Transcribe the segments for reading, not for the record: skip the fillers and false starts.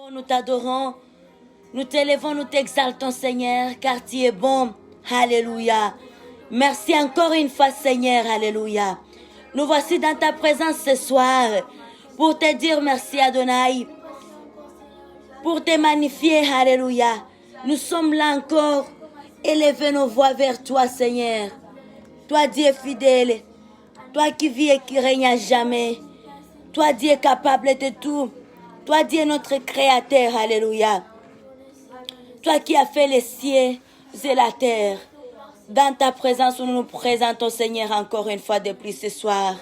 Nous t'adorons, nous t'élevons, nous t'exaltons, Seigneur, car tu es bon. Alléluia. Merci encore une fois, Seigneur. Alléluia. Nous voici dans ta présence ce soir pour te dire merci, Adonai, pour te magnifier. Alléluia. Nous sommes là encore, élever nos voix vers toi, Seigneur. Toi, Dieu fidèle, toi qui vis et qui règne à jamais. Toi, Dieu capable de tout. Toi, Dieu notre Créateur. Alléluia. Toi qui as fait les cieux et la terre. Dans ta présence, nous nous présentons, Seigneur, encore une fois de plus ce soir.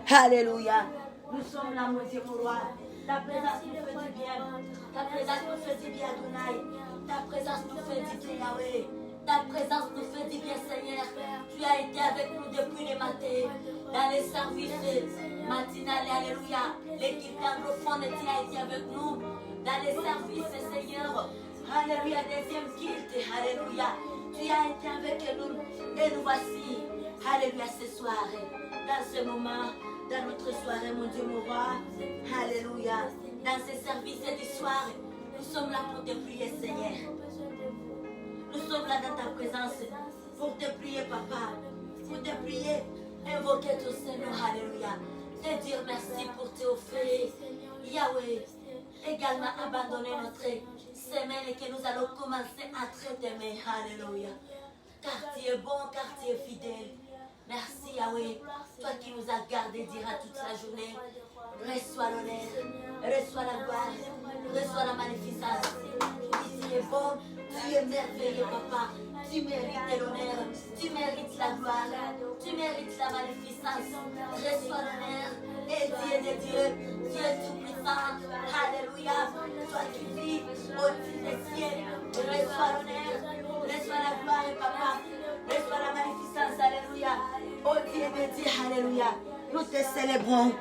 Alléluia. Nous sommes là, mon Dieu, mon roi. Ta présence nous fait du bien. Ta présence nous fait du bien, Adonai. Ta présence nous fait du bien, Yahweh. Ta présence nous fait du bien, Seigneur. Tu as été avec nous depuis le matin. Dans les services matinales, Alléluia. L'équipe anglophone, tu as été avec nous. Dans les services, Seigneur. Alléluia, deuxième culte. Alléluia. Tu as été avec nous. Et nous voici. Alléluia, ce soir. Dans ce moment, dans notre soirée, mon Dieu, mon roi. Alléluia. Dans ce service du soir, nous sommes là pour te prier, Seigneur. Nous sommes là dans ta présence pour te prier, Papa. Pour te prier, invoquer ton Seigneur. Alléluia. Te dire merci pour tes offres. Yahweh, également abandonner notre semaine et que nous allons commencer à traiter. Alléluia. Car tu es bon, car tu es fidèle. Merci Yahweh, toi qui nous as gardés durant toute la journée. Reçois l'honneur, reçois la gloire, reçois la magnificence. Tu es bon, tu es merveilleux, Papa. Tu mérites l'honneur, tu mérites la gloire, tu mérites la magnificence. Reçois l'honneur et Dieu de Dieu, tu es tout puissant. Alléluia, toi qui vis au-dessus des cieux, reçois l'honneur, reçois la gloire, Papa. Reçois la magnificence, Alléluia. Oh Dieu de Dieu, Alléluia. Nous te célébrons.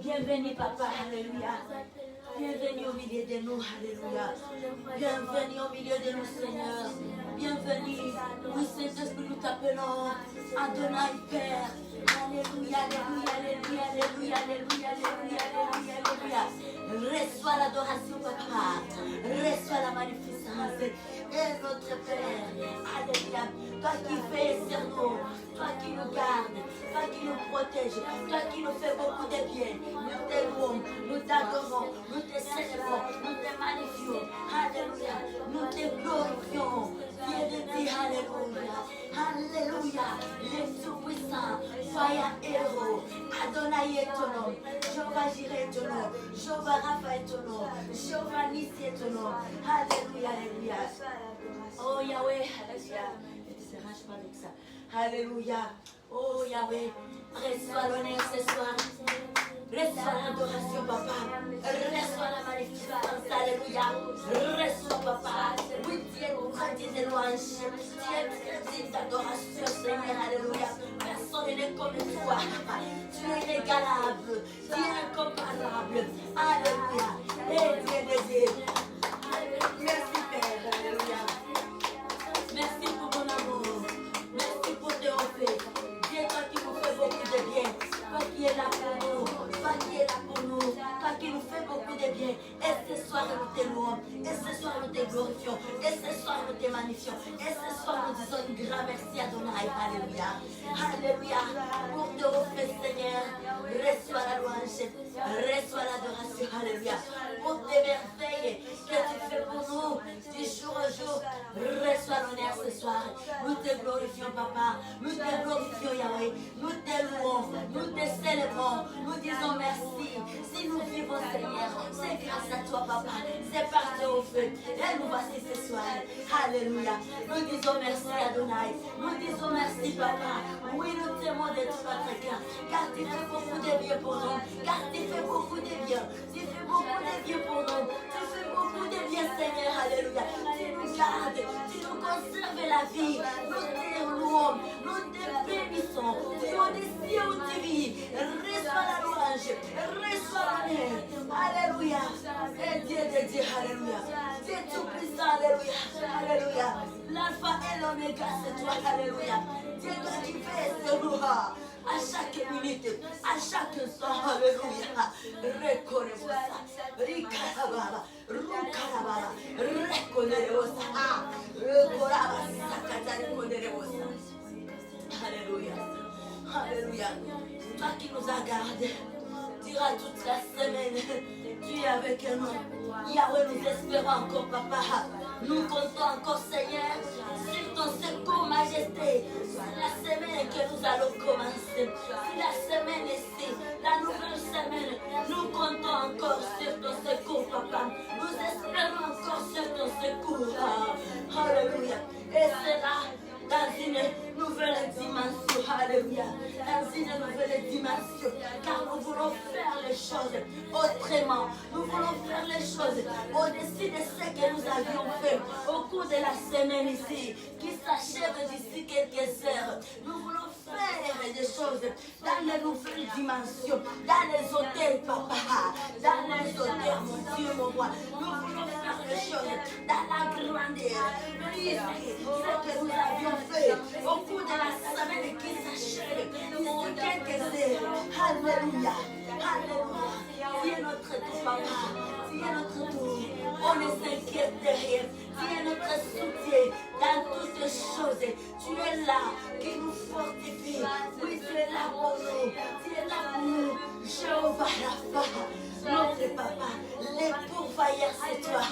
Bienvenue, Papa, Alléluia. Bienvenue au milieu de nous, Alléluia. Bienvenue au milieu de nous, Seigneur. Bienvenue. Oui, Saint-Esprit, nous t'appelons Adonai Père. Alléluia, Alléluia, Alléluia, Alléluia, Alléluia, Alléluia, Alléluia, Alléluia. Reçois l'adoration, Papa. Reçois la magnificence. Et notre Père, Alléluia. Toi qui veilles sur nous, toi qui nous gardes, toi qui nous protèges, toi qui nous fais beaucoup de bien. Nous t'aimons, nous t'adorons, nous te célébrons, nous te magnifions. Alléluia. Nous te glorifions. Dieu de Dieu, Alléluia. Alléluia. Les tout-puissants, soyez héros. Adonai est ton nom. Jéhovah Jireh est ton nom. Jéhovah Rapha est ton nom. Jéhovah Nissi est ton nom. Alléluia, Alléluia. Oh Yahweh, Alléluia. Ne te dérange pas avec ça. Alléluia. Oh Yahweh, reçois l'honneur ce soir. Reçois l'adoration, Papa. Reçois la magnificence. Alléluia. Reçois, Papa. Oui, Dieu nous dit des louanges. Dieu dit d'adoration, Seigneur. Alléluia. Personne n'est comme toi. Tu es inégalable. Tu es incomparable. Alléluia. Et Dieu de Dieu. Merci, Père. Alléluia. Merci pour ton amour. Merci pour tes offres. Dieu, toi qui nous fais beaucoup de bien. Toi qui es là pour nous. Toi qui es là pour nous. Toi qui nous fais beaucoup de bien. Et ce soir, nous te louons. Et ce soir, nous te glorifions. Et ce soir, nous te magnifions. Et ce soir, nous disons un grand merci à Adonai. Alléluia. Alléluia. Pour te offrir, Seigneur. Reçois la louange. Reçois l'adoration. Alléluia. Pour tes merveilles que tu fais pour nous du jour au jour. Reçois l'honneur ce soir. Nous te glorifions, Papa. Nous te glorifions, Yahweh. Nous te louons. Nous te célébrons. Nous disons merci. Si nous vivons, Seigneur, c'est grâce à toi, Papa. C'est par au feu. Et nous voici ce soir. Alléluia. Nous disons merci, Adonai. Nous disons merci, Papa. Oui, nous t'aimons de tout notre cœur. Car tu fais beaucoup de bien pour nous. Car tu fais beaucoup de bien. Tu fais beaucoup de bien pour nous. Tu fais beaucoup de bien, Seigneur. Alléluia. Tu nous gardes. Tu nous conserves la vie. Nous te louons. Nous te bénissons. Tu es au ciel où tu vis. Reçois la louange. Alléluia. L'alpha et l'oméga, c'est toi. Alléluia. Dieu qui fait ce roi. À chaque minute, à chaque instant, alléluia. Reconnaissez-moi. Rikarababa, Rukarababa, reconnaissez-moi. Reconnaissez-moi. Alléluia. Alléluia. Toi qui nous as gardés, dira toute la semaine, tu es avec nous. Yahweh, nous espérons encore, papa. Nous comptons encore, Seigneur, sur ton secours, majesté. C'est la semaine que nous allons commencer. C'est la semaine ici, la nouvelle semaine. Nous comptons encore sur ton secours, papa. Nous espérons encore sur ton secours. Alléluia. Et c'est là, dans une nouvelle dimension, alléluia, dans une nouvelle dimension, car nous voulons faire les choses autrement, nous voulons faire les choses au-dessus de ce que nous avions fait au cours de la semaine ici, qui s'achève d'ici quelques heures. Nous voulons faire des choses dans les nouvelles dimensions, dans les hôtels, papa, dans les hôtels, mon Dieu, mon roi. Nous voulons faire les choses dans la grandeur, plus ce que nous avions fait au cours de la semaine qui s'achève d'ici quelques heures. Alléluia, alléluia. Tu es notre tout, papa, tu es notre tout. On ne s'inquiète de rien. Tu es notre soutien dans toutes choses. Tu es là qui nous fortifie. Oui, tu es là pour nous. Tu es là pour nous. Jéhovah Rapha, notre papa, les pourvoyeurs, c'est toi.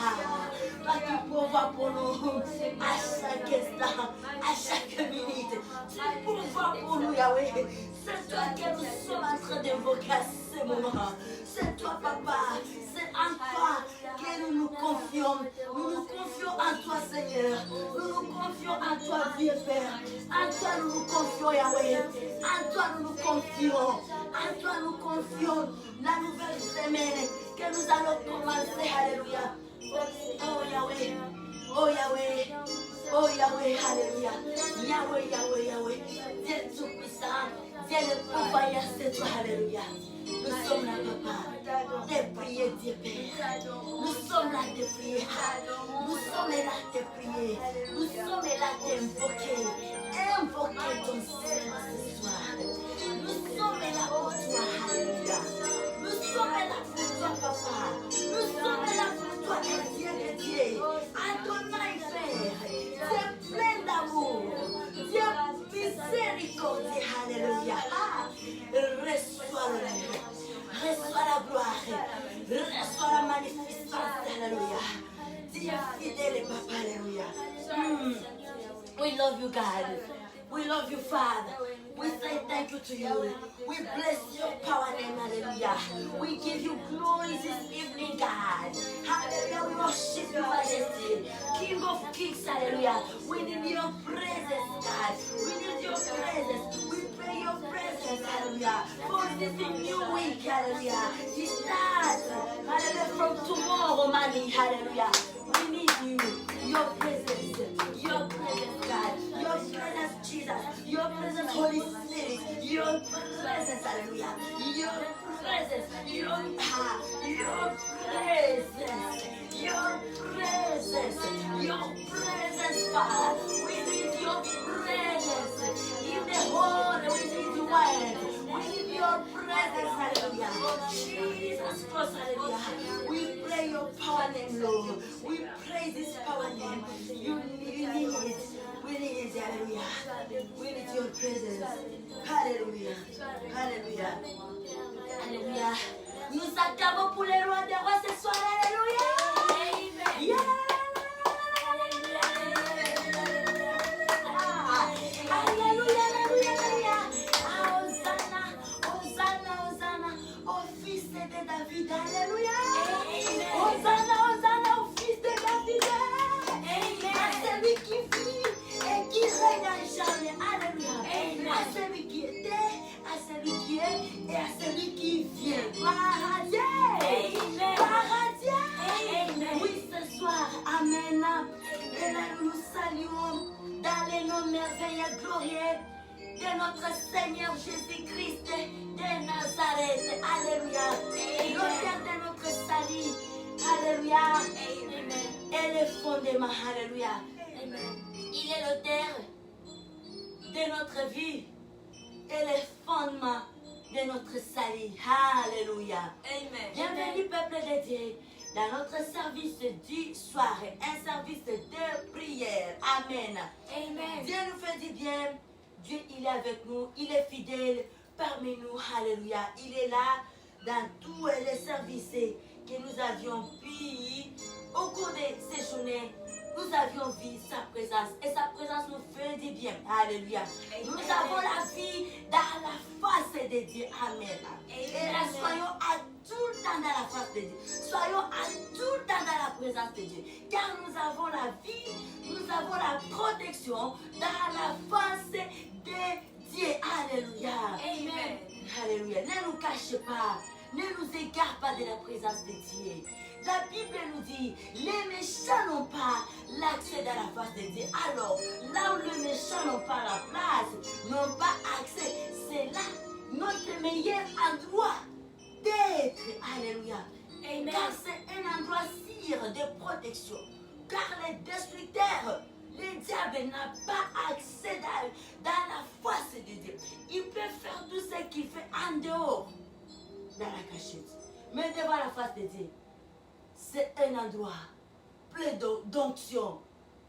Toi qui pourvois pour nous à chaque instant, à chaque minute. Tu pourvois pour nous, Yahweh. C'est toi que nous sommes en train d'invoquer à ce moment. C'est toi, papa. C'est en toi que nous nous confions. Nous nous confions en toi, Seigneur. Nous nous confions en toi, vieux Père. En toi, nous nous confions, Yahweh. En toi, nous nous confions. En toi, nous confions la nouvelle semaine que nous allons commencer. Alléluia. Oh Yahweh. Oh Yahweh. Oh Yahweh. Alléluia. Yahweh, Yahweh, Yahweh. Dieu tout-puissant. Dieu le pourvoyeur, c'est toi. Alléluia. Nous sommes là, papa, de prier, Dieu Père. Nous sommes là de prier. Nous sommes là de prier. Nous sommes là d'invoquer. Invoquer ton Seigneur ce soir. Nous sommes là pour toi. Alléluia. Nous sommes là pour toi, papa. Nous sommes là pour toi, Dieu de Dieu. Adonai, Père. Dieu plein d'amour. Dieu miséricordieux. Alléluia. Reçois l'honneur. Reçois la gloire. Reçois la magnificence. Alléluia. Dieu fidèle, papa. Alléluia. We love you, God. We love you, Father. We say thank you to you. We bless your power name, hallelujah. We give you glory this evening, God. Hallelujah, we worship you, majesty. King of kings, hallelujah. We need your presence, God. We need your presence. We pray your presence, hallelujah. For this new week, hallelujah. It starts, hallelujah, from tomorrow, money, hallelujah. We need you, your presence, God, your presence, Jesus, your presence, Holy Spirit, your presence, hallelujah, your presence, your presence, Father. We need your presence in the world. We need you, we need your presence, hallelujah. Jesus Christ, hallelujah. We pray your power name, Lord. We pray this power name. You need it. We need it, hallelujah. We need your presence. Hallelujah. Hallelujah. Alléluia. Nous acclamons pour les rois des rois ce soir. Alléluia. Amen. Yeah. Alléluia, alléluia, alléluia. Hosanna, Hosanna, Hosanna au fils de David. Alléluia. Hosanna, Hosanna au fils de David. Amen. À celui qui vit et qui règne à jamais. Alléluia. À celui qui était, à celui qui est et à celui qui vient. Gloire à Dieu. Amen. Gloire à Dieu. Amen. Oui, ce soir, Amen. Et là, nous nous saluons dans les noms merveilleux et glorieux de notre Seigneur Jésus-Christ de Nazareth. Alléluia. L'auteur de notre salut. Alléluia. Et le fondement. Alléluia. Il est l'auteur de notre vie et le fondement de notre salut. Alléluia. Bienvenue, peuple de Dieu, dans notre service du soir, un service de prière. Amen. Dieu nous fait du bien. Dieu, il est avec nous. Il est fidèle parmi nous. Alléluia. Il est là dans tous les services que nous avions pu au cours de ces journées. Nous avions vu sa présence et sa présence nous fait du bien. Alléluia. Nous avons la vie dans la face de Dieu. Amen. Et là, soyons à tout le temps dans la face de Dieu. Soyons à tout le temps dans la présence de Dieu. Car nous avons la vie, nous avons la protection dans la face de Dieu. Alléluia. Amen. Alléluia. Ne nous cache pas. Ne nous égare pas de la présence de Dieu. La Bible nous dit, les méchants n'ont pas l'accès dans la face de Dieu. Alors, là où les méchants n'ont pas la place, n'ont pas accès, c'est là notre meilleur endroit d'être. Alléluia. Amen. Car c'est un endroit sûr de protection. Car les destructeurs, le diable n'a pas accès dans la face de Dieu. Il peut faire tout ce qu'il fait en dehors, dans la cachette. Mais devant la face de Dieu, c'est un endroit plein d'onction,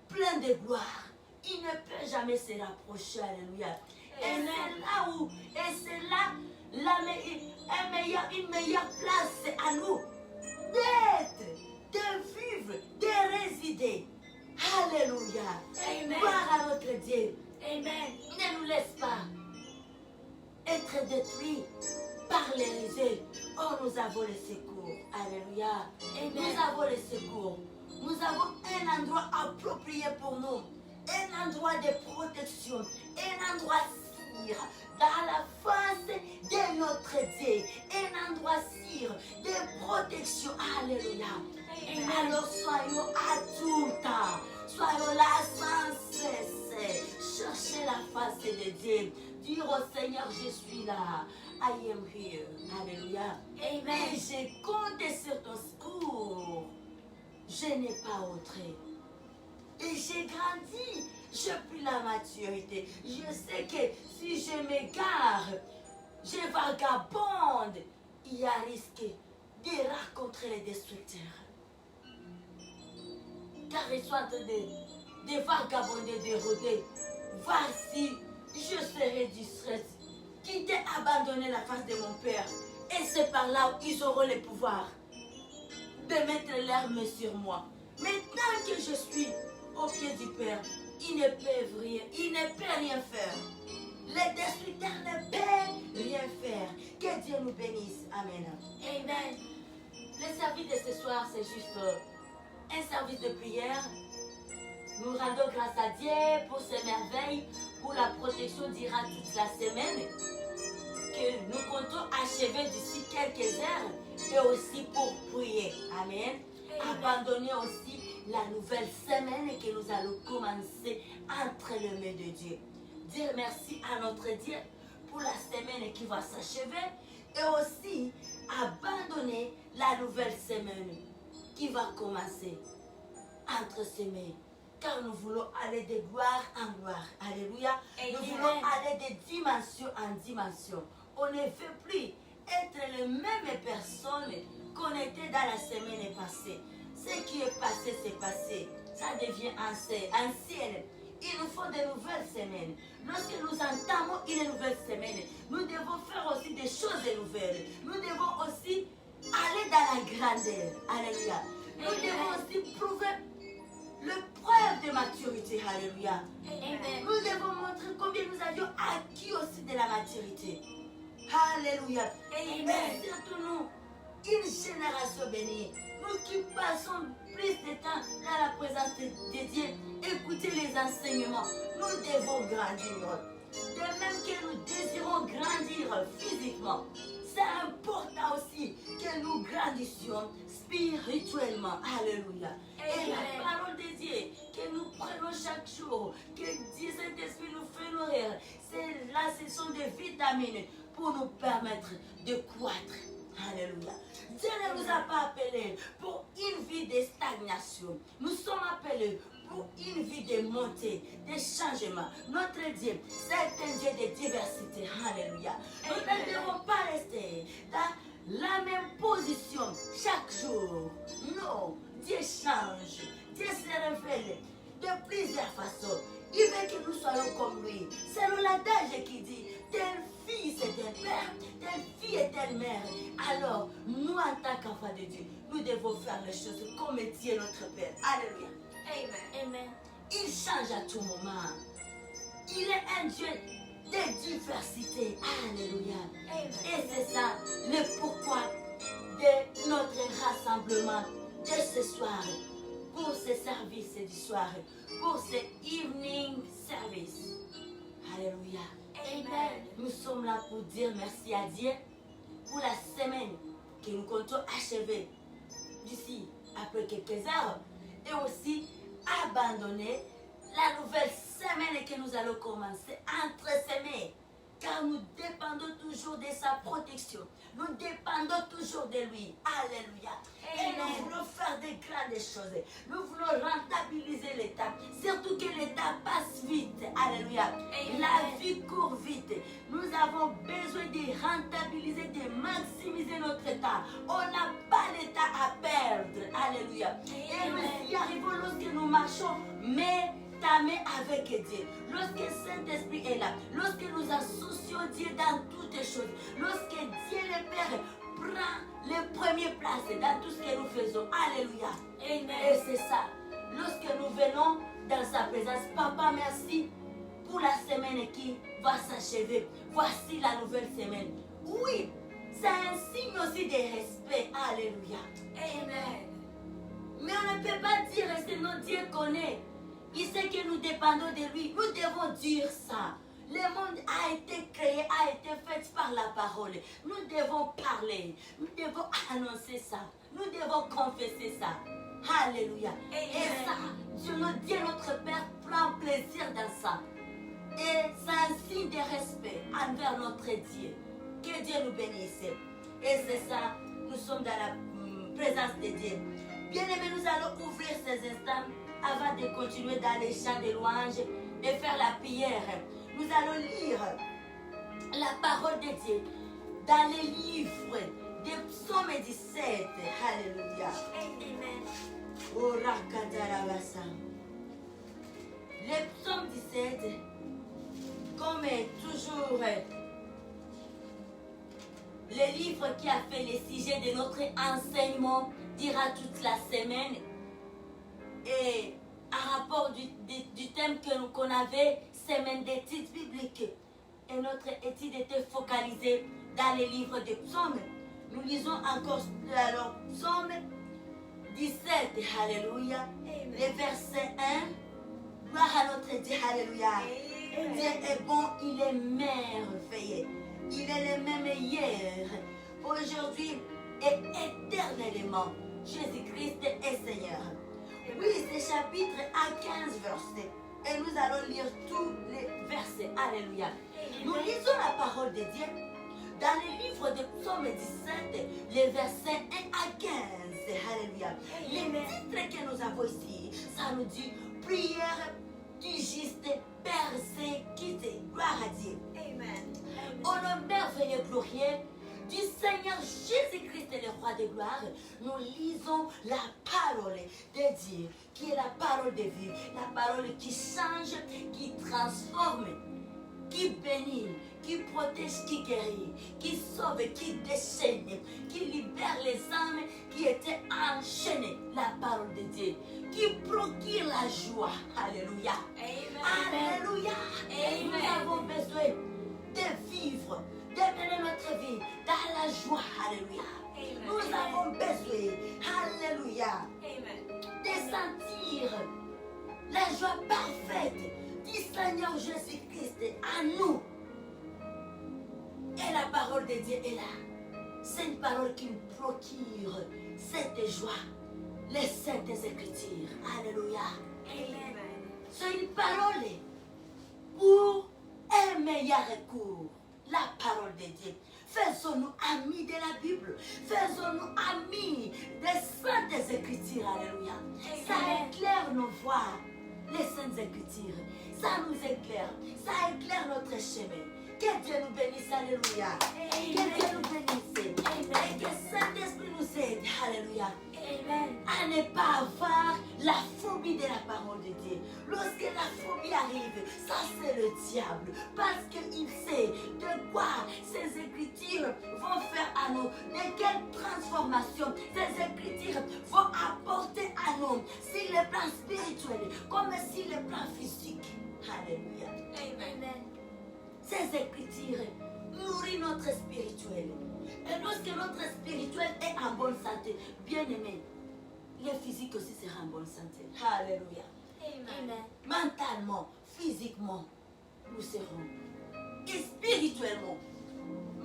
plein de gloire. Il ne peut jamais se rapprocher. Alléluia. Et c'est là où, et c'est là, une meilleure place, c'est à nous d'être, de vivre, de résider. Alléluia. Amen. Gloire à notre Dieu. Amen. Ne nous laisse pas être détruits par les risées. Oh, nous avons le secours. Alléluia. Amen. Nous avons le secours. Nous avons un endroit approprié pour nous. Un endroit de protection. Un endroit sûr dans la face de notre Dieu. Un endroit sûr de protection. Alléluia. Amen. Alors soyons à tout le temps. Soyons là sans cesse. Cherchez la face de Dieu. Dire au Seigneur, je suis là. I am here. Alléluia. Amen. Et je compte sur ton secours. Je n'ai pas autre. Et j'ai grandi. J'ai pris la maturité. Je sais que si je m'égare, je vagabonde, il y a risque de rencontrer les destructeurs. Car ils sont en train de vagabonder, de rôder. Voici, je serai distraite. Quitter, abandonner la face de mon Père. Et c'est par là où ils auront le pouvoir de mettre l'arme sur moi. Maintenant que je suis au pied du Père, ils ne peuvent rien, ils ne peuvent rien faire. Les destructeurs ne peuvent rien faire. Que Dieu nous bénisse. Amen. Amen. Le service de ce soir, c'est juste un service de prière. Nous rendons grâce à Dieu pour ses merveilles, pour la protection durant toute la semaine, que nous comptons achever d'ici quelques heures, et aussi pour prier. Amen. Abandonner aussi la nouvelle semaine que nous allons commencer entre les mains de Dieu. Dire merci à notre Dieu pour la semaine qui va s'achever, et aussi abandonner la nouvelle semaine qui va commencer entre ses mains. Car nous voulons aller de gloire en gloire. Alléluia. Amen. Nous voulons aller de dimension en dimension. On ne veut plus être les mêmes personnes qu'on était dans la semaine passée. Ce qui est passé, c'est passé. Ça devient ancienne. Il nous faut de nouvelles semaines. Lorsque nous entamons une nouvelle semaine, nous devons faire aussi des choses nouvelles. Nous devons aussi aller dans la grandeur. Alléluia. Nous devons aussi prouver le preuve de maturité. Alléluia. Amen. Nous devons montrer combien nous avions acquis aussi de la maturité. Alléluia. Amen. Mais surtout nous, une génération bénie, nous qui passons plus de temps dans la présence de Dieu, écouter les enseignements, nous devons grandir. De même que nous désirons grandir physiquement, c'est important aussi que nous grandissions spirituellement. Alléluia. Et la parole de Dieu que nous prenons chaque jour, que Dieu Saint-Esprit nous fait nourrir, c'est là, ce sont des vitamines pour nous permettre de croître. Alléluia. Dieu ne nous a pas appelés pour une vie vie de stagnation. Nous sommes appelés pour une vie de montée, de changement. Notre Dieu, c'est un Dieu de diversité. Alléluia. Nous ne devons pas rester dans la même position chaque jour. Non, Dieu change. Dieu se révèle de plusieurs façons. Il veut que nous soyons comme lui. Selon l'adage qui dit, tel fils est tel père, telle fille est telle mère. Alors, nous en tant qu'enfants de Dieu, nous devons faire les choses comme Dieu notre Père. Alléluia. Amen. Amen. Il change à tout moment. Il est un Dieu de diversité. Alléluia. Amen. Et c'est ça le pourquoi de notre rassemblement de ce soir, pour ce service du soir, pour ce evening service. Alléluia. Amen. Nous sommes là pour dire merci à Dieu pour la semaine que nous comptons achever d'ici après quelques heures, et aussi abandonner la nouvelle semaine que nous allons commencer entre semaines, car nous dépendons toujours de sa protection. Nous dépendons toujours de lui. Alléluia. Et nous voulons faire de grandes choses. Nous voulons rentabiliser l'étape. Surtout que l'étape passe vite. Alléluia. La vie court vite. Nous avons besoin de rentabiliser, de maximiser notre temps. On n'a pas l'état à perdre. Alléluia. Et nous y arrivons lorsque nous marchons. Mais ta main avec Dieu. Lorsque le Saint-Esprit est là, lorsque nous associons Dieu dans toutes choses, lorsque Dieu le Père prend les premières places dans tout ce que nous faisons. Alléluia. Amen. Et c'est ça. Lorsque nous venons dans sa présence, Papa, merci pour la semaine qui va s'achever. Voici la nouvelle semaine. Oui, c'est un signe aussi de respect. Alléluia. Amen. Mais on ne peut pas dire, c'est notre Dieu connaît. Il sait que nous dépendons de lui. Nous devons dire ça. Le monde a été créé, a été fait par la parole. Nous devons parler. Nous devons annoncer ça. Nous devons confesser ça. Alléluia. Et ça, Dieu notre Père prend plaisir dans ça. Et c'est un signe de respect envers notre Dieu. Que Dieu nous bénisse. Et c'est ça, nous sommes dans la présence de Dieu. Bien-aimés, nous allons ouvrir ces instants avant de continuer dans les chants de louange et faire la prière. Nous allons lire la parole de Dieu dans les livres des psaumes 17. Alléluia. Amen. Oh, Rakadarabasa. Les psaumes 17, comme toujours, le livre qui a fait le sujet de notre enseignement dira toute la semaine. Et à rapport du thème qu'on avait, semaine d'études bibliques. Et notre étude était focalisée dans les livres des psaumes. Nous lisons encore alors psaume 17, alléluia. Le verset 1, gloire à notre Dieu, alléluia. Dieu est bon, il est merveilleux. Il est le même hier, aujourd'hui et éternellement. Jésus-Christ est Seigneur. Oui, ce chapitre a 15 versets. Et nous allons lire tous les versets. Alléluia. Nous lisons la parole de Dieu dans le livre de Psaume 17, les versets 1 à 15. Alléluia. Les titres que nous avons ici, ça nous dit prière du juste persécuté. Gloire à Dieu. Amen. Au nom merveilleux glorieux du Seigneur Jésus-Christ, le roi de gloire, nous lisons la parole de Dieu, qui est la parole de vie, la parole qui change, qui transforme, qui bénit, qui protège, qui guérit, qui sauve, qui déchaîne, qui libère les âmes qui étaient enchaînées. La parole de Dieu, qui procure la joie. Alléluia. Amen. Alléluia. Et nous avons besoin de vivre, de mener notre vie dans la joie. Alléluia. Amen. Nous avons besoin, alléluia, Amen. de sentir la joie parfaite du Seigneur Jésus-Christ en nous. Et la parole de Dieu est là. C'est une parole qui nous procure cette joie. Les saintes écritures. Alléluia. Amen. C'est une parole pour un meilleur recours. La parole de Dieu. Faisons-nous amis de la Bible. Faisons-nous amis des saintes écritures. Alléluia. Ça éclaire nos voies. Les saintes écritures. Ça nous éclaire. Ça éclaire notre chemin. Que Dieu nous bénisse. Alléluia. Que Dieu nous bénisse. Et que Saint-Esprit nous aide. Alléluia. À ne pas avoir la phobie de la parole de Dieu. Lorsque la phobie arrive, ça c'est le diable. Parce qu'il sait de quoi ces écritures vont faire à nous. De quelle transformation ces écritures vont apporter à nous. Sur le plan spirituel, comme sur le plan physique. Alléluia. Amen. Ces écritures nourrissent notre spirituel. Et lorsque notre spirituel est en bonne santé, bien aimé, le physique aussi sera en bonne santé. Alléluia. Amen. Mentalement, physiquement, nous serons. Et spirituellement,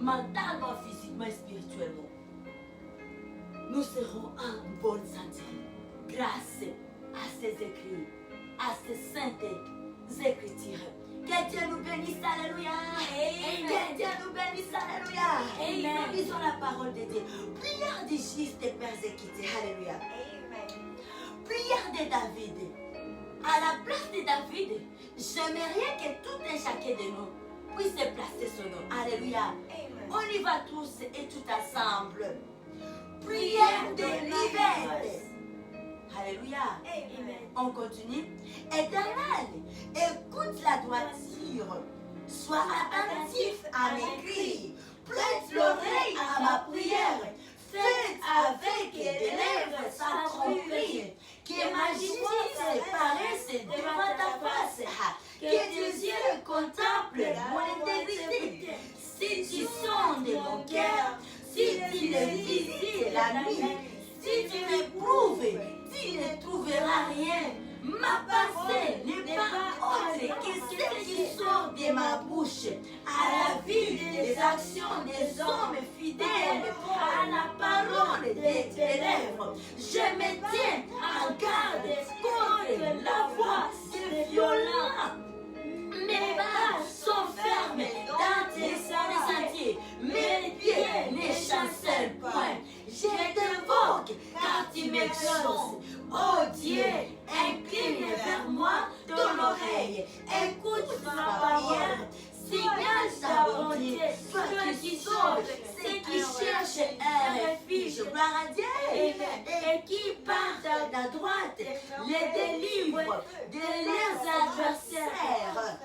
mentalement, physiquement et spirituellement, nous serons en bonne santé. Grâce à ces écrits, à ces saintes écritures. Que Dieu nous bénisse, alléluia. Amen. Que Dieu nous bénisse, alléluia. Amen. Nous lisons la parole de Dieu. Prière du juste et persécuté, alléluia. Amen. Prière de David. À la place de David, j'aimerais que tout un chacun de nous puisse placer son nom. Alléluia. Amen. On y va tous et tout ensemble. Prière de liberté. Alléluia. Amen. On continue. Éternel, écoute la droiture. Sois attentif à mes cris. Prête l'oreille à ma prière. Faites avec des lèvres s'accomplir. Que ma justice paraisse devant ta face. Que tes yeux contemplent mon intégrité. Si tu sondes mon cœur, si tu le visites la nuit, si tu m'éprouves, tu ne trouveras rien. Ma pensée n'est pas autre que ce qui sort de ma bouche. À la vue des actions des hommes fidèles, à la parole de tes lèvres, je me tiens en garde contre la voix des violents. Mes pas sont fermes dans tes sentiers, mes pieds ne chancellent point. Je t'invoque car tu m'exauces. Oh Dieu, incline vers moi ton oreille, écoute ma prière, signale ta bonté, toi qui sauves ceux qui cherchent un refuge. Gloire à Dieu. Et qui par ta droite les délivre de leurs adversaires.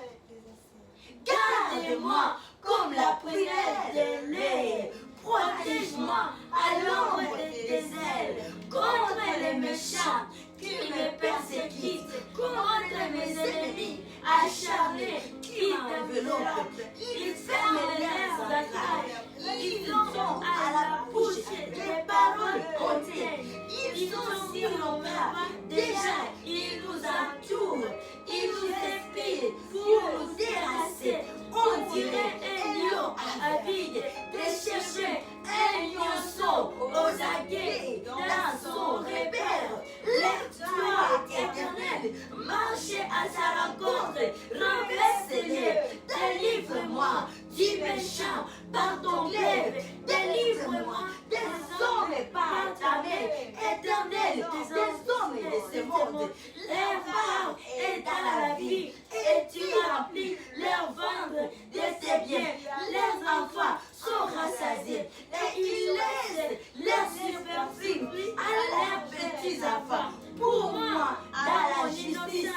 Garde-moi comme la prunelle de l'œil. Protège-moi à l'ombre des ailes contre les méchants qui me persécutent, contre mes ennemis acharnés qui m'enveloppent. Ils ferment leurs entrailles, ils ont à la bouche des paroles hautaines. Ils sont sur nos bras, déjà ils nous entourent, ils nous inspirent pour nous terrasser. On dirait un lion avide de chercher un lionceau aux aguets dans son repère. Lève-toi, éternel, marchez à sa rencontre, renverse-les, délivre-moi du méchant par ton glaive, délivre-moi des hommes par ta main, éternel, des hommes de ce monde. Leur part est dans la vie, et tu remplis leur ventre de tes biens. Leurs enfants sont rassasiés, et ils laissent leur superflu à leurs petits-enfants. Pour moi, dans la justice,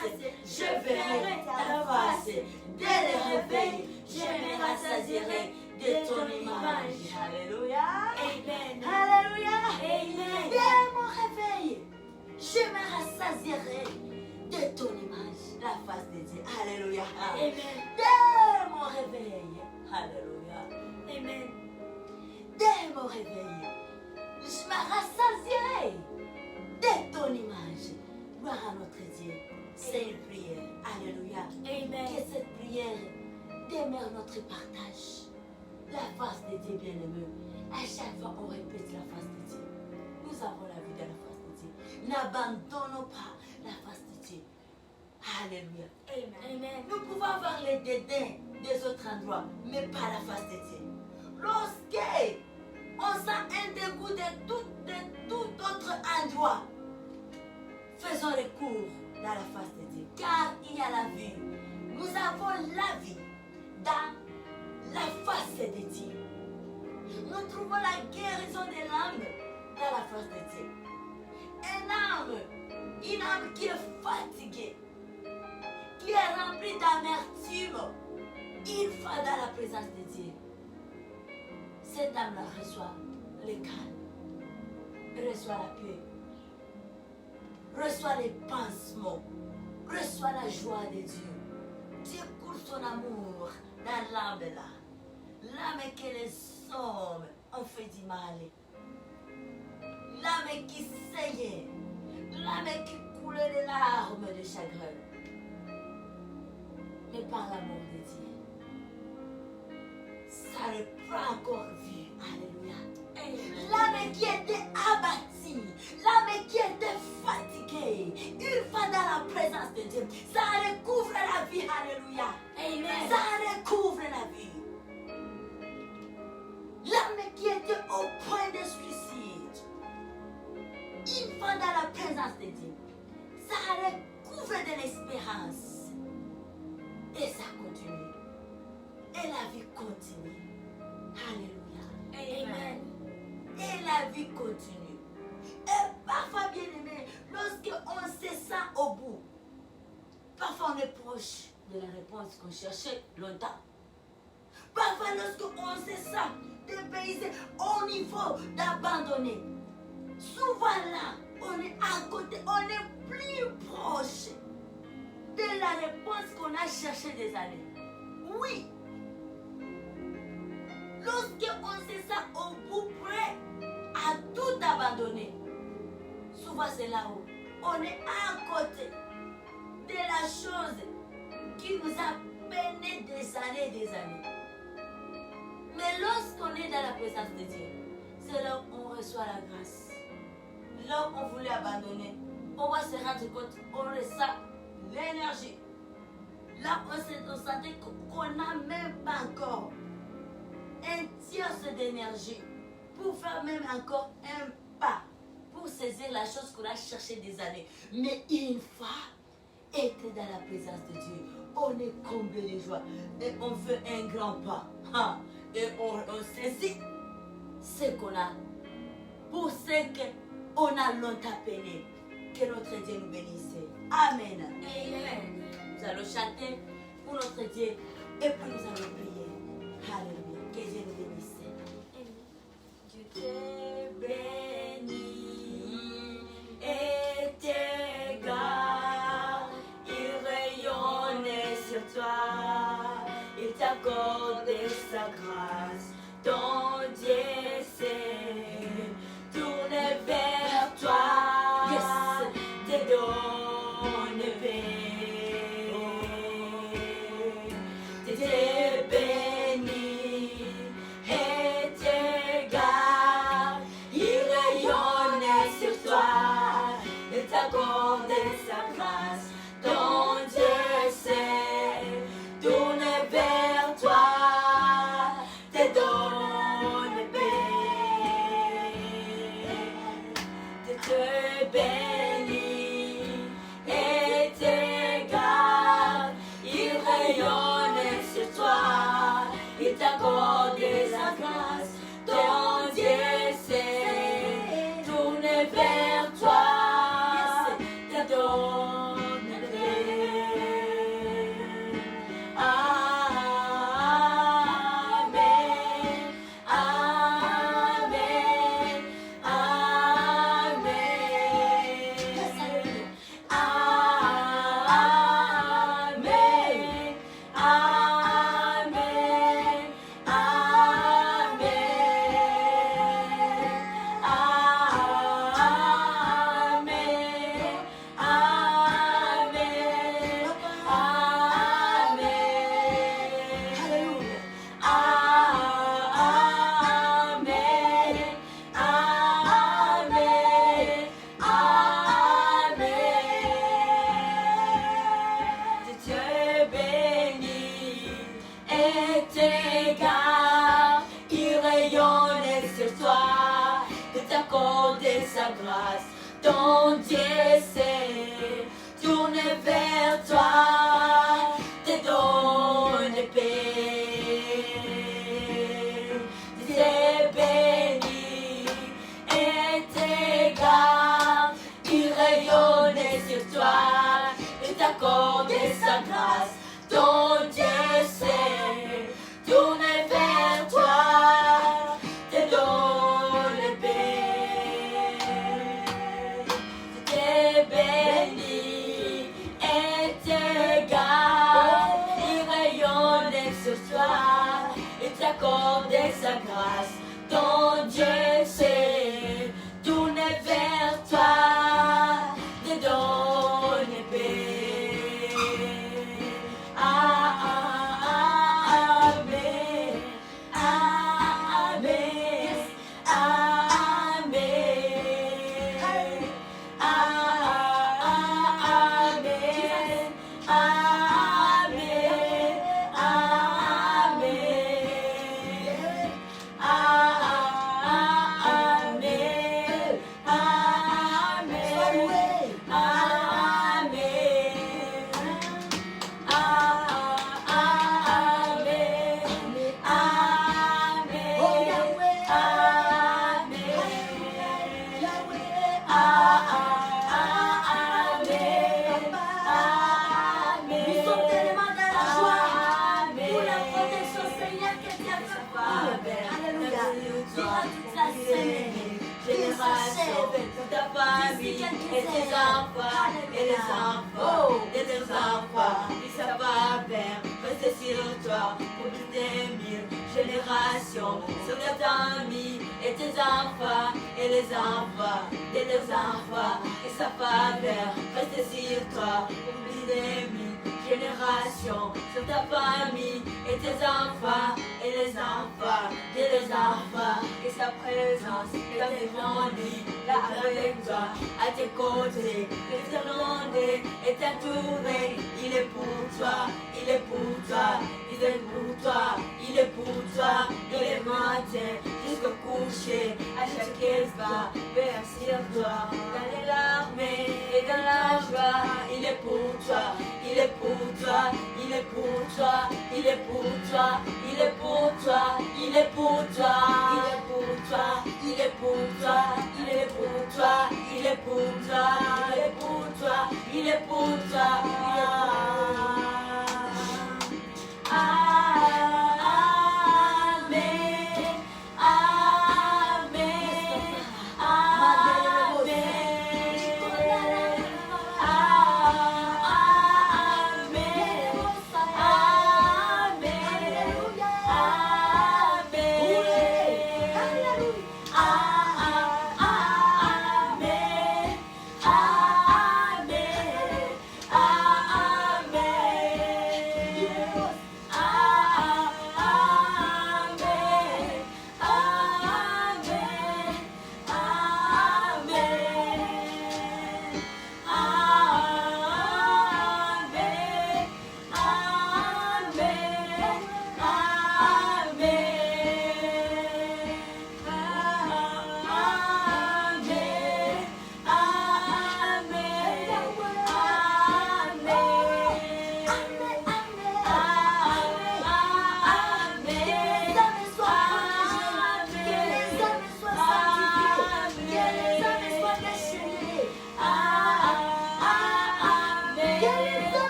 je verrai ta face. Dès le réveil, je me rassasierai de ton image. Alléluia. Amen. Alléluia. Amen. Dès mon réveil, je me rassasierai de ton image, la face de Dieu. Alléluia. Amen. Dès mon réveil. Alléluia. Amen. Dès mon réveil, je me rassasierai de ton image. Gloire à notre Dieu. C'est une prière. Alléluia. Amen. Que cette prière demeure notre partage. La face de Dieu bien-aimé. À chaque fois, on répète la face de Dieu. Nous avons la vie de la face de Dieu. N'abandonnons pas la face de Dieu. Alléluia. Amen. Nous pouvons avoir les dédains des autres endroits, mais pas la face de Dieu. lorsqu'on sent un dégoût de tout autre endroit, faisons recours dans la face de Dieu. Car il y a la vie. Nous avons la vie dans la face de Dieu. Nous trouvons la guérison de l'âme dans la face de Dieu. Une âme qui est fatiguée, qui est remplie d'amertume, une fois dans la présence de Dieu, cette âme-là reçoit le calme, reçoit la paix, reçoit les pansements, reçoit la joie de Dieu. Dieu coule son amour dans l'âme-là. L'âme que les hommes ont fait du mal. L'âme qui saignait. L'âme qui coulait des larmes de chagrin. Mais par l'amour de Dieu, ça reprend encore vie. Alléluia. L'âme qui était abattue, l'âme qui était fatiguée, une fois dans la présence de Dieu, ça recouvre la vie. Alléluia. Amen. Ça recouvre la vie. L'âme qui était au point de suicide, une fois dans la présence de Dieu, ça recouvre de l'espérance. Et ça continue. Et la vie continue. Alléluia. Amen. Et la vie continue. Et parfois, bien aimé, lorsqu'on sait ça au bout, parfois on est proche de la réponse qu'on cherchait longtemps. Parfois, lorsqu'on sait ça, dépaysé, au niveau d'abandonner, souvent là, on est à côté, on est plus proche de la réponse qu'on a cherchée des années. Oui. Lorsqu'on sait ça au bout près, à tout abandonner, souvent c'est là où on est à côté de la chose qui nous a peiné des années et des années. Mais lorsqu'on est dans la présence de Dieu, c'est là où on reçoit la grâce. Là où on voulait abandonner, on va se rendre compte, on ressent l'énergie. Là on sentait qu'on n'a même pas encore un tiers d'énergie pour faire même encore un pas, pour saisir la chose qu'on a cherchée des années. Mais une fois été dans la présence de Dieu, on est comblé de joie et on fait un grand pas. Et on saisit ce qu'on a pour ce qu'on a longtemps peiné. Que notre Dieu nous bénisse. Amen. Amen. Nous allons chanter pour notre Dieu et puis nous allons prier. Alléluia. Que Dieu nous bénisse. Dieu te bénit et t'égare. Il rayonne sur toi. Il t'accorde sa grâce. Ton Dieu s'est tourné vers toi. Yes. Te donne paix. Te bénit sa grâce. Ton Dieu s'est tourné vers toi, te donne paix. T'es béni et tes gardes, il rayonne sur toi et t'accorde sa grâce. Ton Dieu s'est tourné vers toi, te donne paix. T'es béni et tes gardes, il rayonne sur toi et t'accorde sa grâce. Ton Dieu s'est tourné vers toi, te donne paix. Amen, amen, amen, amen, ta famille et tes enfants et les enfants de tes enfants qui savent faire rester sur toi pour plus de 1000 générations sur ta famille et tes enfants et les enfants de tes enfants et sa faveur rester sur toi pour plus de 1000 générations sur ta famille et tes enfants et les enfants de tes enfants et sa présence est grandie là avec toi à tes côtés. L'éternel est entouré, il est pour toi, il est pour toi, il est pour toi, il est pour toi, de les matin jusqu'au coucher, à chaque instant, vers sur toi, dans les larmes et dans la joie, il est pour toi, il est pour toi, il est pour toi, il est pour toi, il est pour toi, il est pour toi, il est pour toi, il est pour toi, il est pour toi, il est pour toi, il est pour toi, il est pour toi. Amen.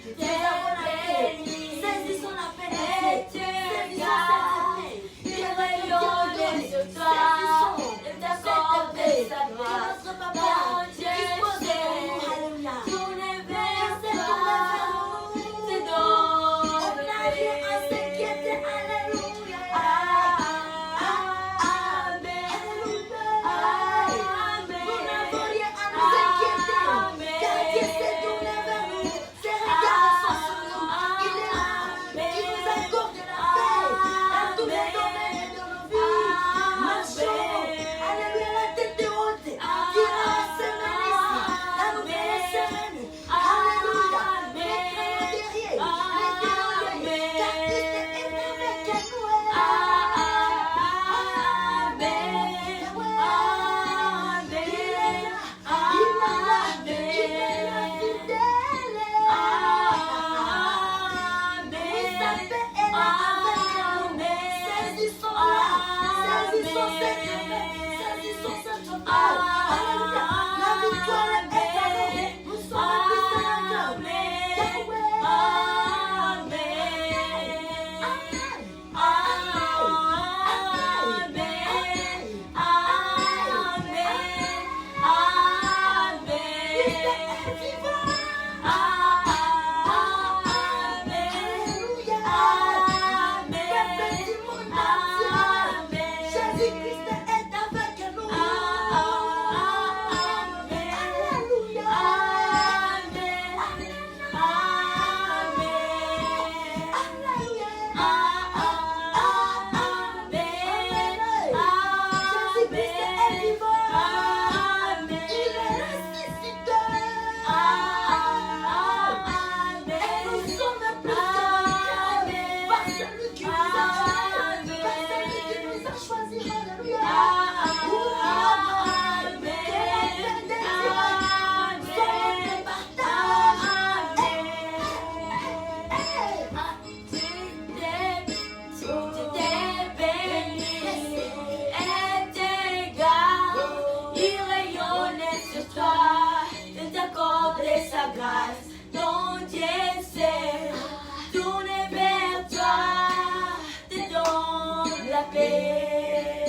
Saisissons la paix. Saisissons cette paix. sur toi, et t'accorder sa grâce. Notre papa, Mon Dieu, dispose de nous. Alléluia. tournez vers C'est toi, c'est On dans n'a rien à s'inquiéter. Alléluia. Amen. Nous n'avons rien à nous inquiéter. Car Dieu s'est tourné vers nous. Ses regards sont sur nous. Il est là. Il nous accorde la paix dans tous les domaines de nos vies. Marchons. Alléluia, la tête est haute. Dira la semaine ici. La nouvelle semaine. Alléluia. Les crayons derrière. Les crayons derrière. Car Christ est avec nous. Jésus-Christ est avec nous. Alléluia. Jésus-Christ est vivant. Il est ressuscité. Et nous sommes plus que par celui qui nous a choisis. Par celui qui nous a choisis. Alléluia. Sa grâce, ton Dieu s'est tourné vers toi, te donne la paix,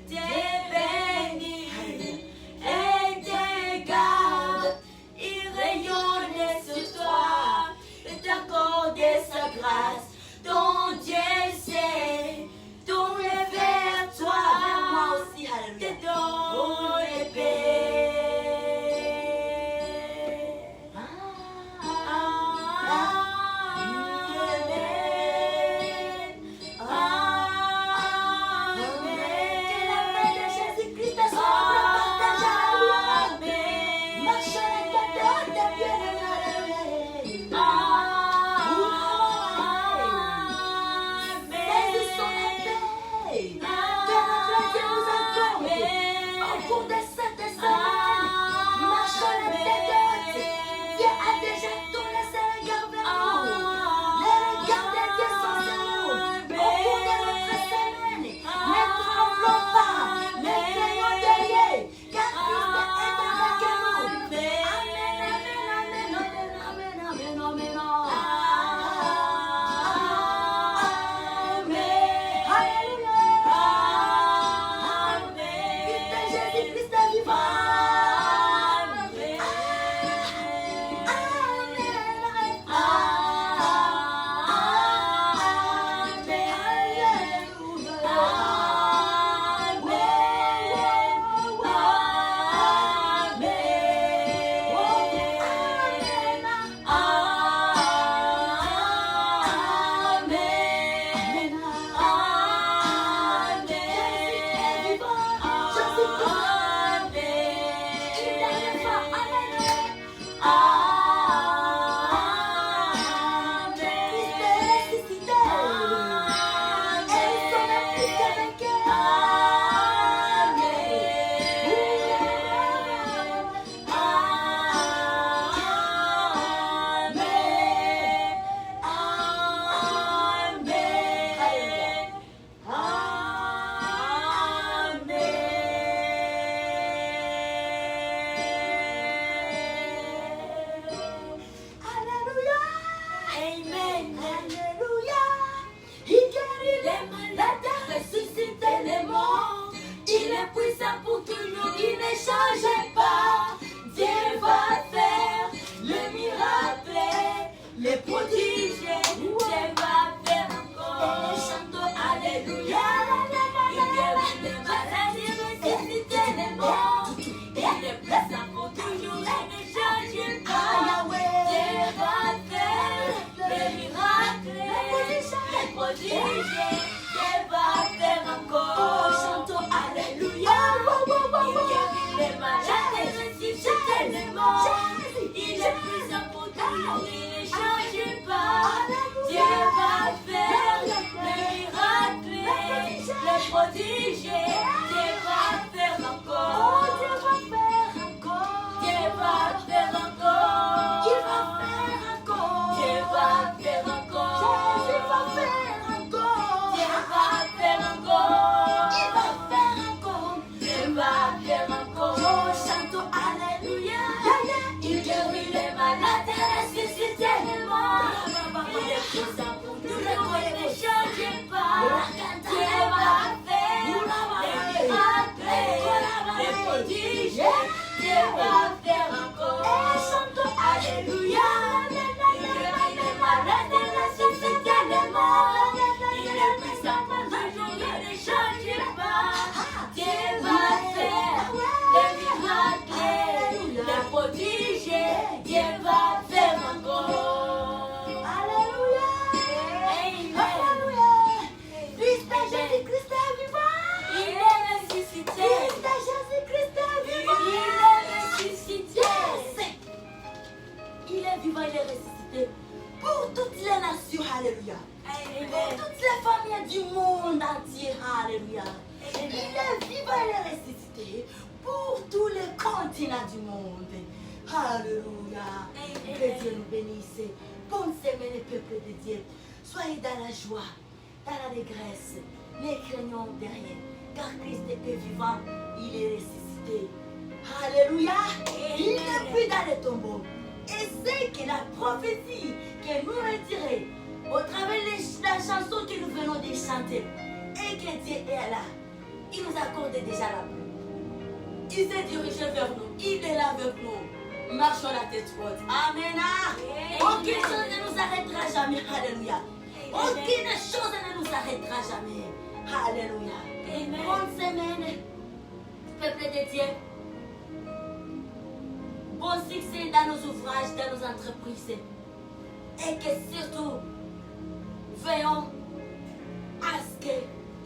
t'es béni et tes gardes, il rayonne sur toi, de t'accorder sa grâce, ton Dieu s'est tourné vers toi, Moi aussi, te alléluia. donne la paix. protéger, Dieu va faire encore. Chantons Alléluia. Il guérit les malades et ressuscite tellement. Il est puissant pour toujours, il ne change pas. Dieu va faire le miracle, le prodiger. Dieu va faire encore. Dieu va faire encore. Dieu va faire encore. Il va faire encore. Dieu va faire encore. Jésus va faire encore. Dieu va faire encore. Il va faire encore. Dieu va faire encore. Oh, chantons Alléluia. Il guérit les malades et ressuscite tellement. Il est puissant pour tout le monde, il ne change pas. Dieu va faire les miracles, les prodiges. Dieu va faire encore. Chantons Alléluia. Il guérit les malades et ressuscite tellement. Il est puissant pour toujours, il ne change pas. Dieu va faire les miracles, les prodiges. Dieu va faire encore. Alléluia. Amen. Alléluia. Christ Jésus-Christ est vivant. Il est ressuscité. Christ Jésus-Christ est vivant. Il est ressuscité. Il est vivant, il est ressuscité. Pour toutes les nations, Alléluia. Pour toutes les familles du monde entier, Alléluia. Il est vivant, il est ressuscité. Pour tous les continents du monde. Alléluia. Que Dieu nous bénisse. Bonne semaine, les peuples de Dieu. Soyez dans la joie, dans la dégresse. Ne craignons de rien. Car Christ est vivant, il est ressuscité. Alléluia. Il n'est plus dans le tombeau. Et c'est que la prophétie que nous retirons au travers de la chanson que nous venons de chanter, et que Dieu est là, il nous accorde déjà la paix. Il s'est dirigé vers nous, il est là avec nous. Marchons la tête haute. Amen. Aucune chose ne nous arrêtera jamais. Alléluia. Aucune chose ne nous arrêtera jamais. Alléluia. Bonne semaine, peuple de Dieu. Bon succès dans nos ouvrages, dans nos entreprises. Et que surtout, veillons à ce que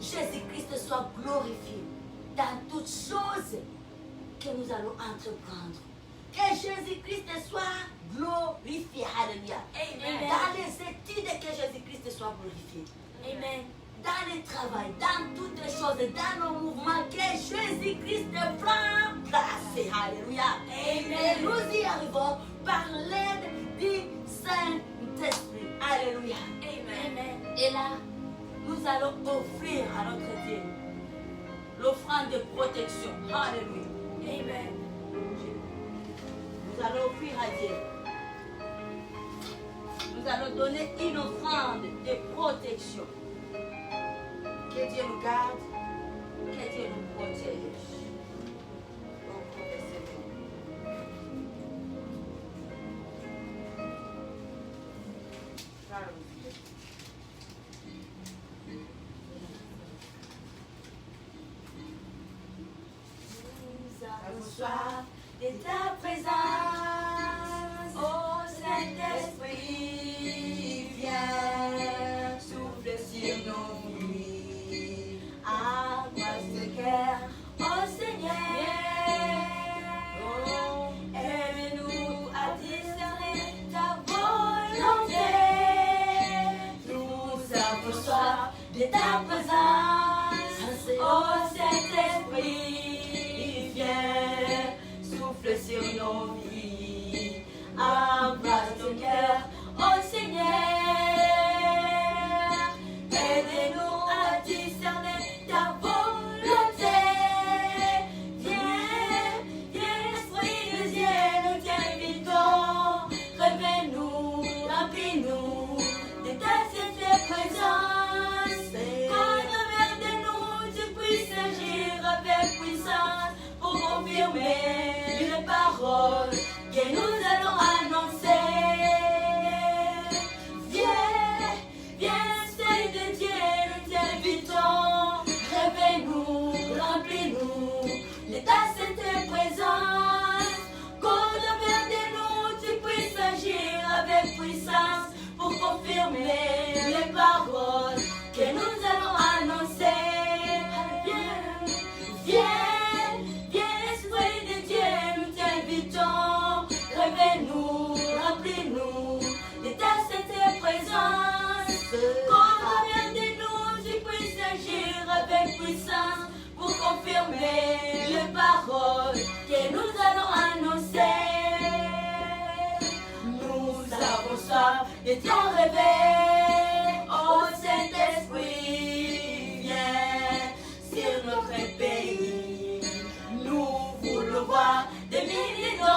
Jésus-Christ soit glorifié dans toutes choses que nous allons entreprendre. Que Jésus-Christ soit glorifié. Alléluia. Dans les études, que Jésus-Christ soit glorifié. Amen. Dans le travail, dans toutes les choses, dans nos mouvements, que Jésus-Christ prenne place. Alléluia. Et nous y arrivons par l'aide du Saint-Esprit. Alléluia. Amen. Et là, nous allons offrir à notre Dieu l'offrande de protection. Alléluia. Amen. Nous allons offrir à Dieu. Nous allons donner une offrande de protection. Que Dieu nous garde, que Dieu nous protège. Nous avons soif de ta présence, oh Saint-Esprit, viens, souffle sur nos vies, embrasse le cœur, oh Seigneur, oh, aide-nous à discerner ta volonté, nous avons soif de ta présence, oh Saint-Esprit, viens, souffle sur nos vies, embrasse ton cœur, oh Seigneur, aide-nous à discerner ta volonté. Viens, viens, Esprit de Dieu, nous t'invitons, réveille-nous, remplis-nous de ta sainte présence. Quand au vers de nous, tu puisses agir avec puissance pour confirmer les paroles que nous allons annoncer. Viens, viens, Esprit de Dieu, nous t'invitons, réveille-nous, remplis-nous de ta sainte présence. Quand au vers de nous, tu puisses agir avec puissance pour confirmer les paroles que avons soif de ton réveil. Oh Saint-Esprit, viens sur notre pays. Nous voulons voir des milliers d'hommes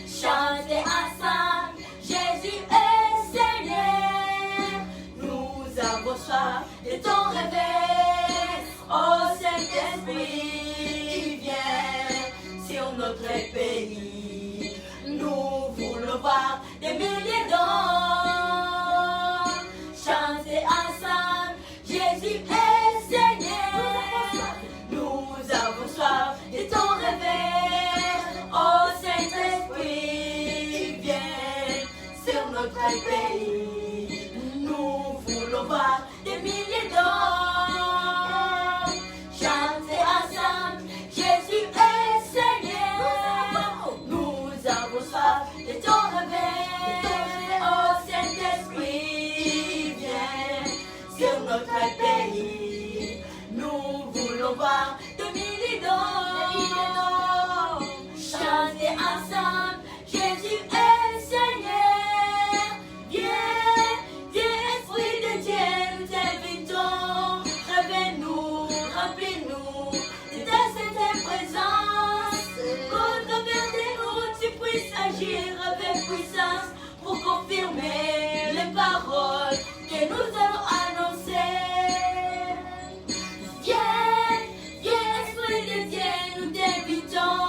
chanter ensemble. Jésus est Seigneur. Nous avons soif de ton réveil. Oh Saint-Esprit, viens sur notre pays. Nous voulons voir des milliers d'hommes chanter ensemble. Jésus est Seigneur. Nous avons soif de ton réveil. Oh Saint-Esprit, viens sur notre pays. Nous voulons voir des milliers d'hommes chanter ensemble. Jésus est Seigneur. Nous avons soif de ton réveil. Oh Saint-Esprit, viens sur notre pays. Nous voulons voir des milliers d'hommes chanter ensemble. Jésus est Seigneur. Viens, viens, Esprit de Dieu, nous t'invitons. Réveille-nous, remplis-nous de ta sainte présence. Qu'au travers de nous, tu puisses agir avec puissance pour confirmer les paroles que nous allons annoncer. Viens, viens, Esprit de Dieu, nous t'invitons.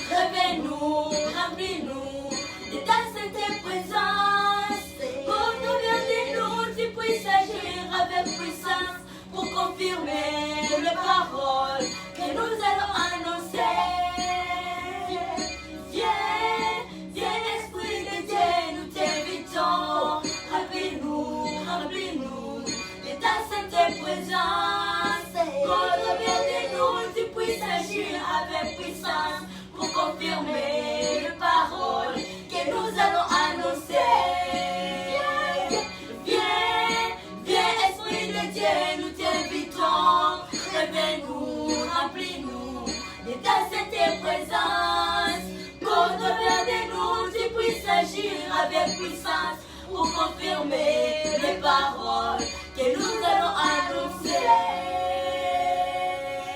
Réveille-nous, remplis-nous de ta sainte présence. Qu'au travers de nous, tu puisses agir avec puissance pour confirmer les paroles que nous allons annoncer. Viens, viens, Esprit de Dieu, nous t'invitons. Remplis-nous, remplis-nous de ta sainte présence. Qu'au travers de nous, tu puisses agir avec puissance pour confirmer les paroles que nous allons annoncer. Viens, viens, Esprit de Dieu, nous t'invitons. Réveille-nous, remplis-nous de ta sainte présence. Qu'au travers de nous, tu puisses agir avec puissance pour confirmer les paroles que nous allons annoncer.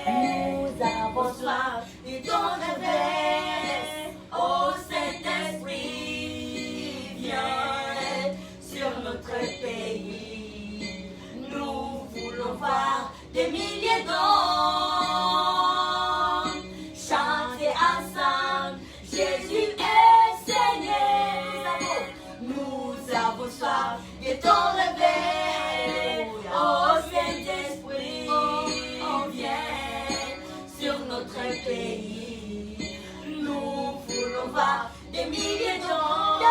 Nous avons soif de ton réveil. Oh Saint-Esprit, viens sur notre pays. Nous voulons voir des milliers d'hommes chanter ensemble. Jésus est Seigneur. Nous avons soif de ton réveil. Oh Saint-Esprit, viens sur notre pays. Nous voulons voir des milliers d'hommes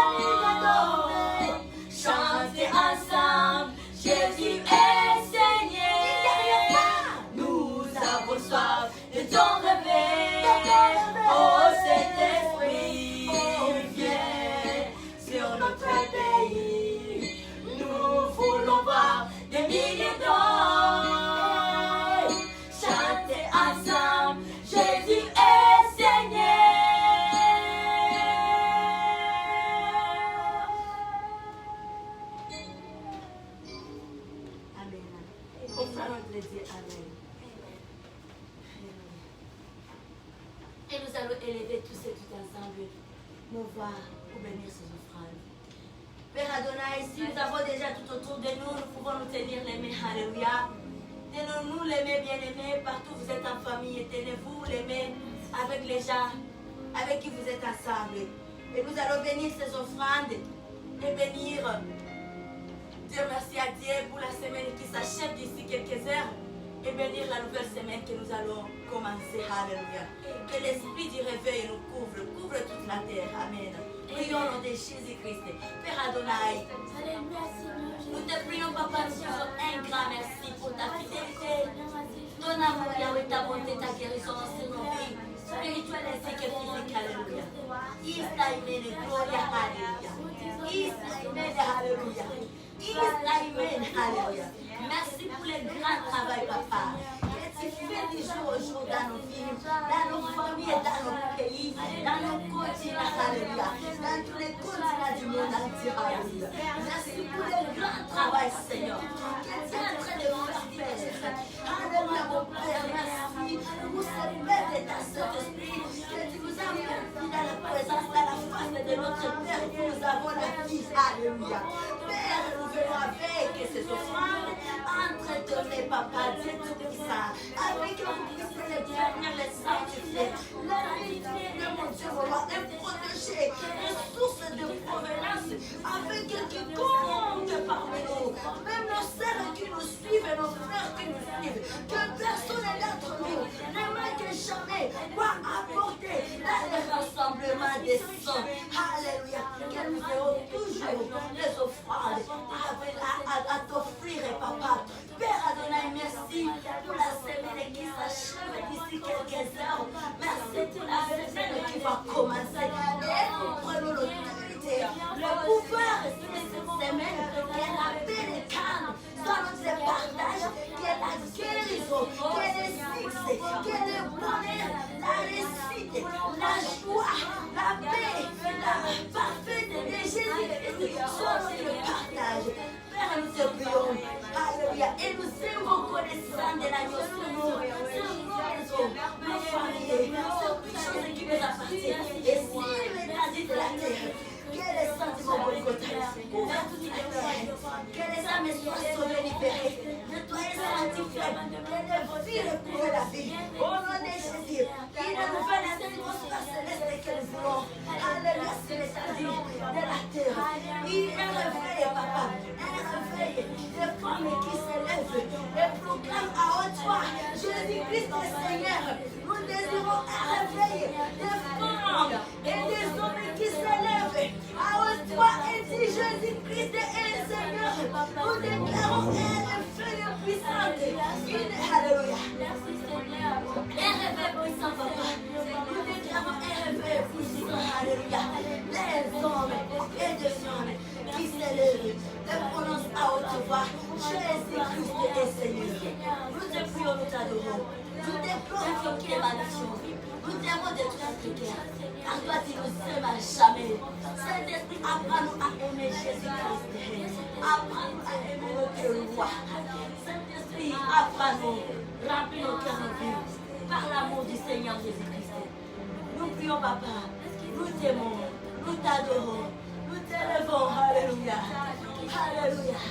chanter ensemble. Jésus est Seigneur. Nous avons soif de ton réveil. Oh Saint-Esprit, viens sur notre pays. Nous voulons voir des milliers d'hommes chanter ensemble. Jésus est Seigneur. Amen. Offrons de dire Amen. Et nous allons élever tous et tout ensemble nos voix pour bénir ces offrandes. Père Adonai, si nous avons déjà tout autour de nous, nous pouvons nous tenir les mains. Alléluia. Tenons-nous les mains bien-aimés. Partout où vous êtes en famille, tenez-vous les mains avec les gens avec qui vous êtes ensemble. Et nous allons bénir ces offrandes et bénir. Dire merci à Dieu pour la semaine qui s'achève d'ici quelques heures et bénir la nouvelle semaine que nous allons commencer. Alléluia. Que l'esprit du réveil nous couvre toute la terre. Amen. Prions au nom de Jésus-Christ. Père Adonai, nous te prions, Papa, nous faisons un grand merci pour ta fidélité, ton amour, Yahweh, ta bonté, ta guérison sur nos vies, spirituelles ainsi que physiques. Alléluia. Amen. Gloria. Alléluia. Amen. Alléluia. Amen. Alléluia. Merci pour le grand travail, Papa. Tu fais du jour au jour dans nos vies, dans nos familles, dans nos pays, dans nos continents, alléluia, dans tous les continents merci, alléluia. Merci pour le grand travail, Seigneur, que tu es en train de faire, Père. Alléluia, mon Père, merci pour cette belle de ta Saint-Esprit, que tu nous as mis dans la présence, dans la face de notre Père, que nous avons la vie, alléluia. Père, nous venons avec ces offrandes, entre tes mains, Papa, Dieu Tout-Puissant, avec que vous puissiez les bénir, les sanctifier, les bénir, mon Dieu, mon roi, les protéger, les sources de provenance, avec quiconque parmi nous, même nos sœurs qui nous suivent et nos frères qui nous suivent, que personne d'entre nous ne manque jamais pour apporter dans le rassemblement des saints. Alléluia. Que nous ayons toujours les offrandes à t'offrir, Papa. Père Adonai, merci pour la semaine qui s'achève d'ici quelques heures. Merci pour la semaine qui va commencer. Et nous prenons l'autorité, le pouvoir de cette semaine, qui est la paix des calme, soit notre partage, qui est la guérison, qui est le succès, qui est le bonheur, la réussite, la joie, la paix, la parfaite de Jésus-Christ, soit notre partage. Père, nous te prions, alléluia, et nous sommes reconnaissants de l'agneau sur nos maisons, nos familles, sur toutes choses qui nous appartiennent. Et si l'étendue de la terre, que les sentiments boycottés, couvre toute la terre, que les âmes soient sauvées, libérées, nettoyées, sanctifiées, que les vies retrouvent la vie. Au nom de Jésus, il est nouvelle atmosphère céleste que nous voulons. Alléluia, c'est l'étendue de la terre. Il est réveillé, Papa. Des femmes qui s'élèvent et proclament à haute voix Jésus-Christ le Seigneur. Nous désirons un réveil des femmes et des hommes qui s'élèvent à haute voix et disent Jésus-Christ est le Seigneur. Nous déclarons un réveil puissant. Alléluia. Un réveil puissant, Papa. Nous déclarons un réveil puissant. Alléluia. Les hommes et les femmes qui s'élèvent et prononcent à haute voix Jésus-Christ est Seigneur. Nous te prions, nous t'adorons. Nous te glorifions qui est ma nation. Nous t'aimons de tout notre cœur. Car toi, tu nous aimes à jamais. Saint-Esprit, apprends-nous à aimer Jésus-Christ. Apprends-nous à aimer notre roi. Saint-Esprit, apprends-nous. Remplis nos cœurs de vie par l'amour du Seigneur Jésus-Christ. Nous prions, Papa. Nous t'aimons. Nous t'adorons. Nous t'élevons. Alléluia. Alléluia.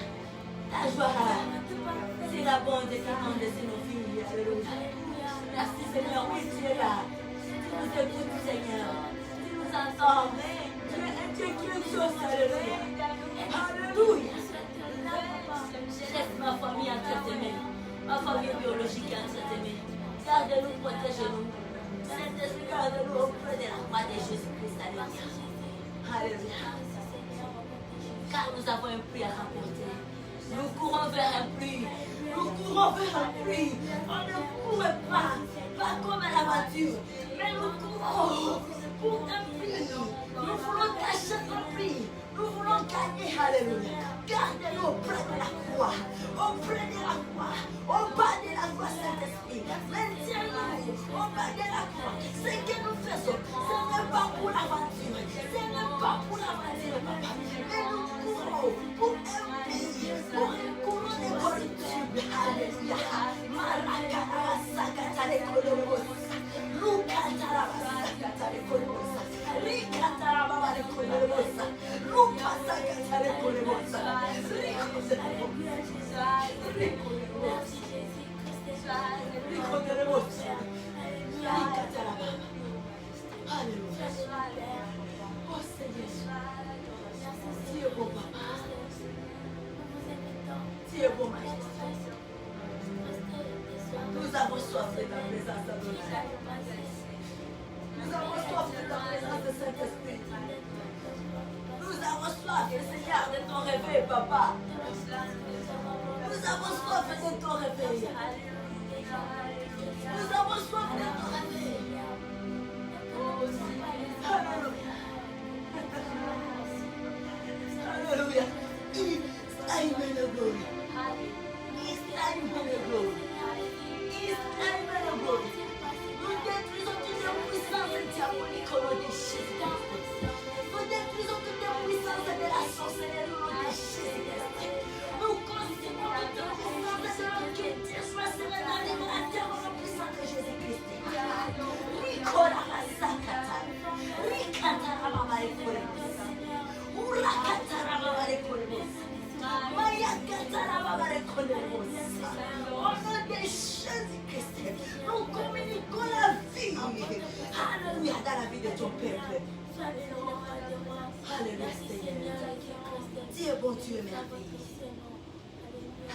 Ta joie, c'est la bonté qui tombe sur nos filles. Alléluia. Merci Seigneur. Oui, tu es là. Tu nous écoutes, Seigneur. Tu nous entends. Tu es un Dieu qui est juste. Alléluia. Alléluia. Je laisse ma famille entre tes mains. Ma famille biologique entre tes mains. Garde-nous, protège-nous. Saint-Esprit, garde-nous auprès de la croix de Jésus-Christ. Alléluia. Alléluia. Car nous avons un prix à remporter. Nous courons vers un prix. Nous courons vers un prix. On ne court pas comme à la voiture, mais nous courons pour un prix. Nous voulons cacher un prix. Nous voulons gagner. Alléluia. Gardez-nous auprès de la croix. Auprès de la croix. Au bas de la croix, Saint-Esprit. Maintiens-nous au bas de la croix. Ce que nous faisons, ce n'est pas pour la voiture. Ce n'est pas pour la voiture, Papa. Mais nous courons pour un prix. Pour un courant de voluptude. Alléluia. Marakara sakatale kolorosa. Lukatara sakatale kolorosa. Rikatara babale kolorosa. Lukasakatale kolorosa. Alléluia. Oh Seigneur. Tu es beau, Papa. Tu es beau, Majesté. Nous avons soif de ta présence, Adonai. Nous avons soif de ta présence, de Saint-Esprit. Nous avons soif, Seigneur, de ton réveil, Papa. Nous avons soif de ton réveil. Nous avons soif de ton réveil. Alléluia. Alléluia. It's time in the glory. It's time in the glory. It's time in the glory. Nous détruisons toutes les puissances diaboliques au nom de Jésus. Nous détruisons toutes les puissances de la sorcellerie. Dieu, bon Dieu, merveilleux.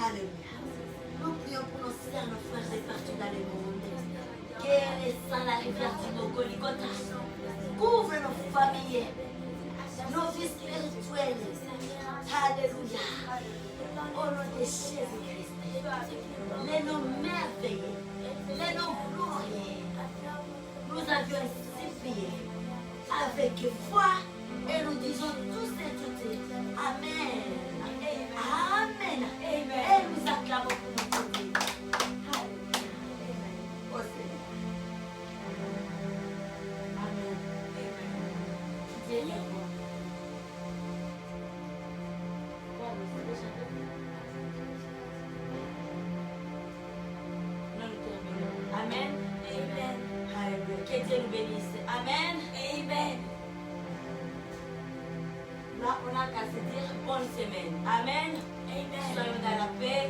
Alléluia. Nous prions pour nos sœurs, nos frères et partout dans le monde. Guerre et sang, la rivière du Golgotha. Couvre nos familles, nos vies spirituelles. Alléluia. Au nom de Jésus-Christ. Les noms merveilleux, les noms glorieux. Nous avions ainsi prié avec foi et nous disons tous et toutes Amen. Amen. Et nous acclamons pour notre Dieu. Oh Seigneur. Amen. Dieu est bon. Amen. Amen. Alléluia. Que Dieu nous bénisse. Amen. Amen. Là, on a qu'à se dire bonne semaine. Amen. Amen. Soyons dans la paix.